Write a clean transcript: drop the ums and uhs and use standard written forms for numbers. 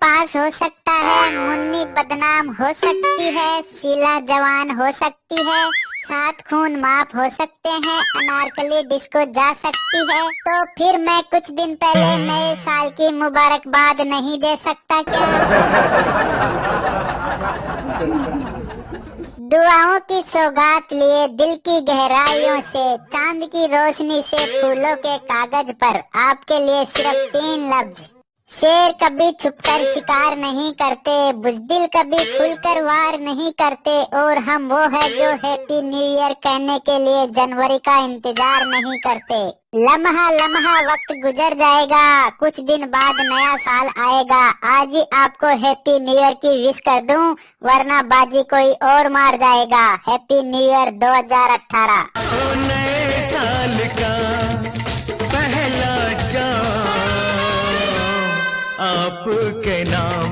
पास हो सकता है, मुन्नी बदनाम हो सकती है, शीला जवान हो सकती है, 7 खून माफ हो सकते हैं, अनारकली डिस्को जा सकती है। तो फिर मैं कुछ दिन पहले नए साल की मुबारकबाद नहीं दे सकता क्या? दुआओं की सौगात लिए दिल की गहराइयों से, चांद की रोशनी से फूलों के कागज पर आपके लिए सिर्फ 3 लफ्ज। शेर कभी छुपकर शिकार नहीं करते, बुज़दिल कभी खुलकर वार नहीं करते, और हम वो है जो हैप्पी न्यू ईयर कहने के लिए जनवरी का इंतजार नहीं करते। लम्हा लम्हा वक्त गुजर जाएगा, कुछ दिन बाद नया साल आएगा। आज ही आपको हैप्पी न्यू ईयर की विश कर दूं, वरना बाजी कोई और मार जाएगा। Happy new year 2018। ओ नए साल का पहला जाम आपके नाम